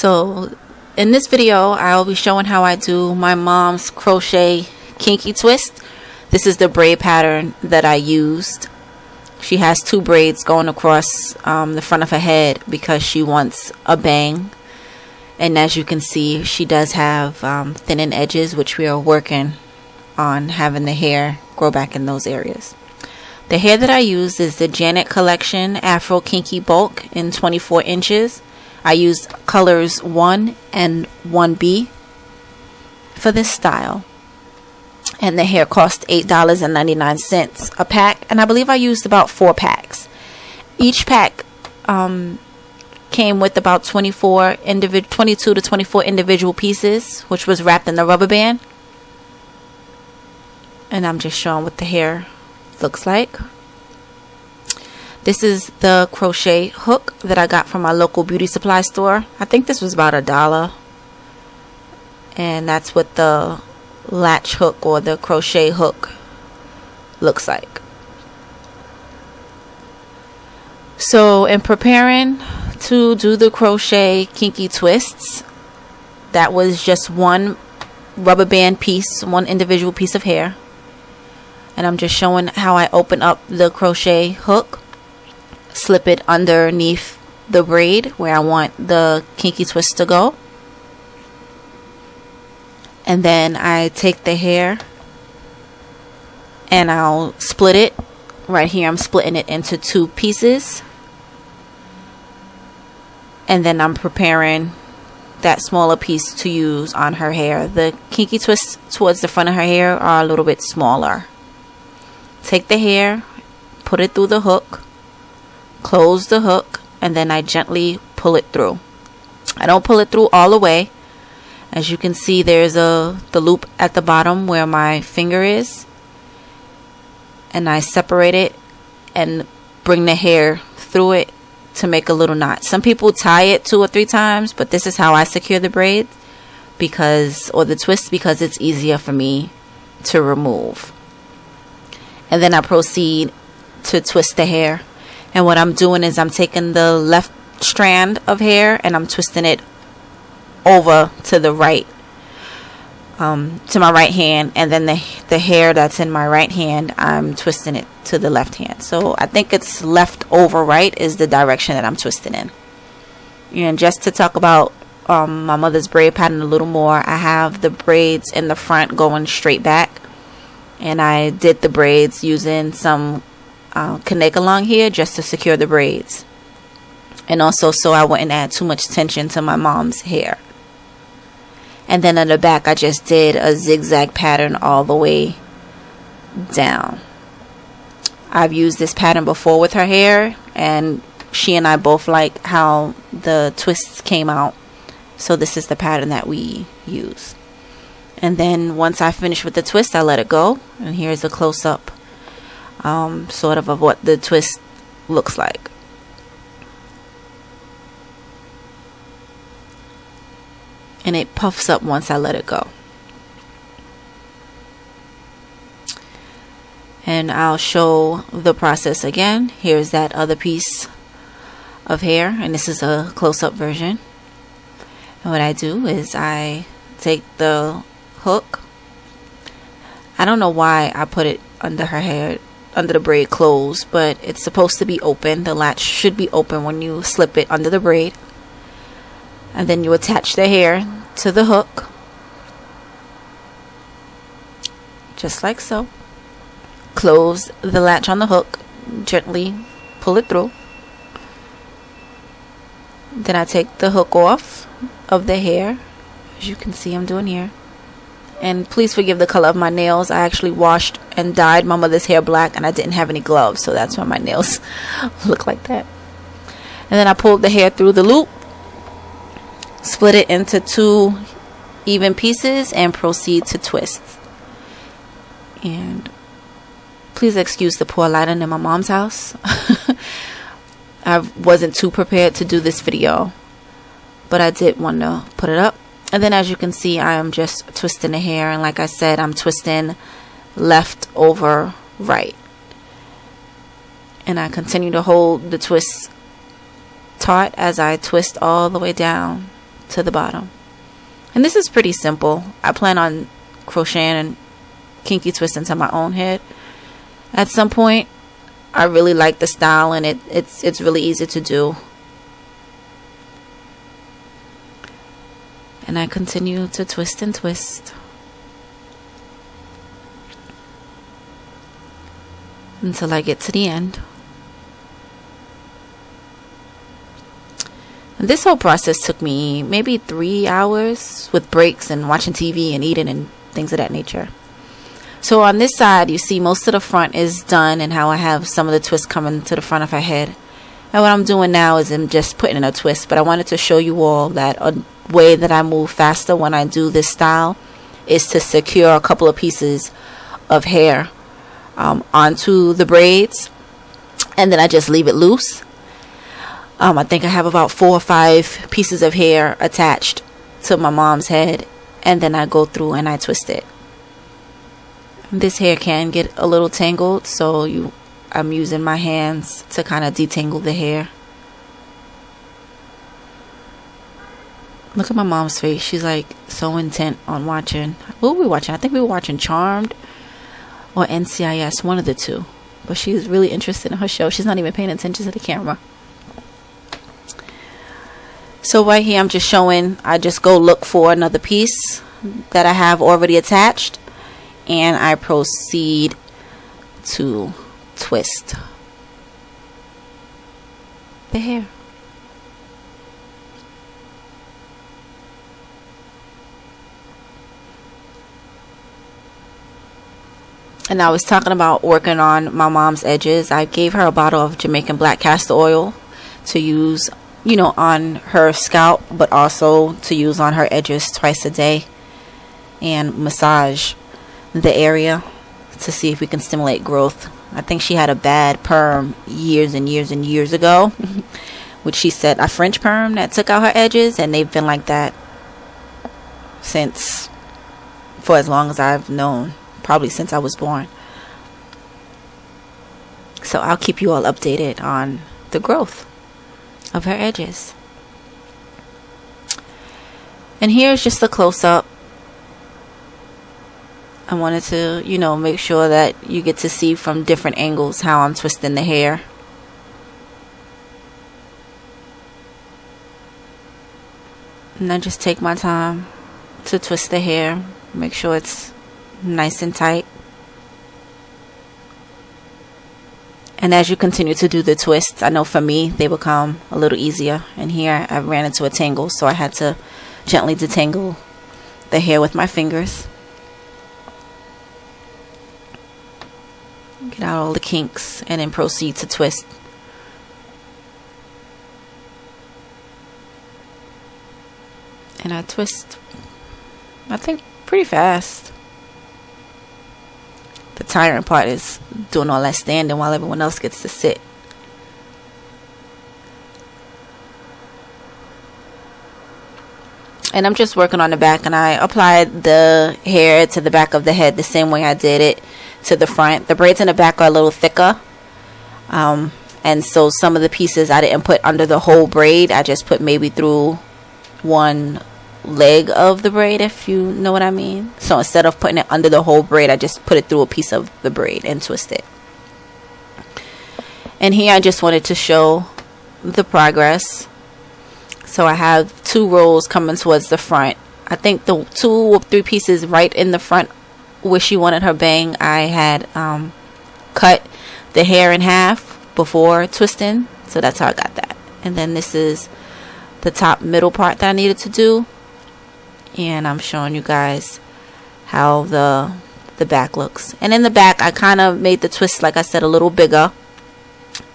So in this video, I'll be showing how I do my mom's crochet kinky twist. This is the braid pattern that I used. She has two braids going across the front of her head because she wants a bang. And as you can see, she does have thinning edges, which we are working on having the hair grow back in those areas. The hair that I use is the Janet Collection Afro Kinky Bulk in 24 inches. I used colors 1 and 1B for this style. And the hair cost $8.99 a pack. And I believe I used about 4 packs. Each pack came with about 22 to 24 individual pieces, which was wrapped in the rubber band. And I'm just showing what the hair looks like. This is the crochet hook that I got from my local beauty supply store. I think this was about $1. And that's what the latch hook or the crochet hook looks like. So in preparing to do the crochet kinky twists, that was just one rubber band piece, one individual piece of hair. And I'm just showing how I open up the crochet hook, slip it underneath the braid where I want the kinky twist to go. And then I take the hair and I'll split it. Right here I'm splitting it into 2 pieces. And then I'm preparing that smaller piece to use on her hair. The kinky twists towards the front of her hair are a little bit smaller. Take the hair, put it through the hook, close the hook, and then I gently pull it through. I don't pull it through all the way. As you can see, there's the loop at the bottom where my finger is. And I separate it and bring the hair through it to make a little knot. Some people tie it 2 or 3 times, but this is how I secure the braid or the twist, because it's easier for me to remove. And then I proceed to twist the hair. And what I'm doing is I'm taking the left strand of hair and I'm twisting it over to the right, to my right hand, and then the hair that's in my right hand, I'm twisting it to the left hand. So I think it's left over right is the direction that I'm twisting in. And just to talk about my mother's braid pattern a little more, I have the braids in the front going straight back, and I did the braids using some connect along here just to secure the braids, and also so I wouldn't add too much tension to my mom's hair. And then in the back I just did a zigzag pattern all the way down. I've used this pattern before with her hair, and she and I both like how the twists came out, so this is the pattern that we use. And then once I finish with the twist, I let it go, and here's a close-up sort of what the twist looks like. And it puffs up once I let it go. And I'll show the process again. Here's that other piece of hair, and this is a close-up version. And what I do is I take the hook. I don't know why I put it under her hair, under the braid closed, but it's supposed to be open. The latch should be open when you slip it under the braid. And then you attach the hair to the hook, just like so. Close the latch on the hook, gently pull it through. Then I take the hook off of the hair, as you can see I'm doing here. And please forgive the color of my nails. I actually washed and dyed my mother's hair black, and I didn't have any gloves, so that's why my nails look like that. And then I pulled the hair through the loop, split it into 2 even pieces, and proceed to twist. And please excuse the poor lighting in my mom's house. I wasn't too prepared to do this video, but I did want to put it up. And then as you can see, I am just twisting the hair, and like I said, I'm twisting left over right. And I continue to hold the twist taut as I twist all the way down to the bottom. And this is pretty simple. I plan on crocheting and kinky twist into my own head at some point. I really like the style, and it's really easy to do. And I continue to twist and twist until I get to the end. And this whole process took me maybe 3 hours with breaks and watching TV and eating and things of that nature. So on this side, you see most of the front is done, and how I have some of the twists coming to the front of her head. And what I'm doing now is I'm just putting in a twist, but I wanted to show you all that a way that I move faster when I do this style is to secure a couple of pieces of hair onto the braids, and then I just leave it loose. I think I have about 4 or 5 pieces of hair attached to my mom's head, and then I go through and I twist it. This hair can get a little tangled, so I'm using my hands to kind of detangle the hair. Look at my mom's face. She's like so intent on watching. What were we watching? I think we were watching Charmed or NCIS, one of the two. But she's really interested in her show. She's not even paying attention to the camera. So right here I'm just showing, I just go look for another piece that I have already attached, and I proceed to twist the hair. And I was talking about working on my mom's edges. I gave her a bottle of Jamaican black castor oil to use, you know, on her scalp, but also to use on her edges twice a day, and massage the area to see if we can stimulate growth. I think she had a bad perm years and years and years ago, which she said a French perm that took out her edges, and they've been like that since, for as long as I've known, probably since I was born. So I'll keep you all updated on the growth of her edges. And here's just a close-up. I wanted to, you know, make sure that you get to see from different angles how I'm twisting the hair. And I just take my time to twist the hair, make sure it's nice and tight. And as you continue to do the twists, I know for me they become a little easier. And here I ran into a tangle, so I had to gently detangle the hair with my fingers. Get out all the kinks and then proceed to twist. And I twist, I think, pretty fast. The tiring part is doing all that standing while everyone else gets to sit. And I'm just working on the back, and I applied the hair to the back of the head the same way I did it to the front. The braids in the back are a little thicker, and so some of the pieces I didn't put under the whole braid. I just put maybe through one leg of the braid, if you know what I mean. So instead of putting it under the whole braid, I just put it through a piece of the braid and twist it. And here I just wanted to show the progress. So I have 2 rows coming towards the front. I think the 2 or 3 pieces right in the front where she wanted her bang, I had cut the hair in half before twisting, so that's how I got that. And then this is the top middle part that I needed to do, and I'm showing you guys how the back looks. And in the back I kind of made the twist, like I said, a little bigger,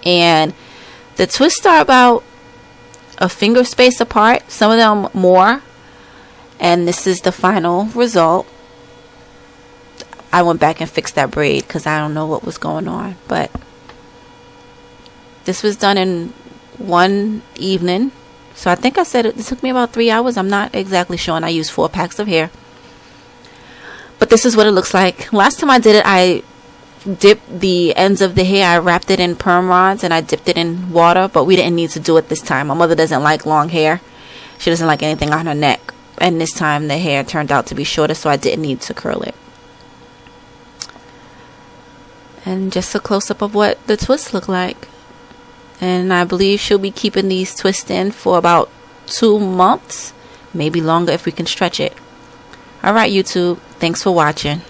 and the twists are about a finger space apart, some of them more, and this is the final result. I went back and fixed that braid because I don't know what was going on, but this was done in one evening. So I think I said it took me about 3 hours. I'm not exactly sure, and I used 4 packs of hair. But this is what it looks like. Last time I did it, I dipped the ends of the hair. I wrapped it in perm rods and I dipped it in water, but we didn't need to do it this time. My mother doesn't like long hair, She doesn't like anything on her neck. And this time the hair turned out to be shorter, so I didn't need to curl it. And just a close-up of what the twists look like. And I believe she'll be keeping these twists in for about 2 months. Maybe longer if we can stretch it. Alright, YouTube. Thanks for watching.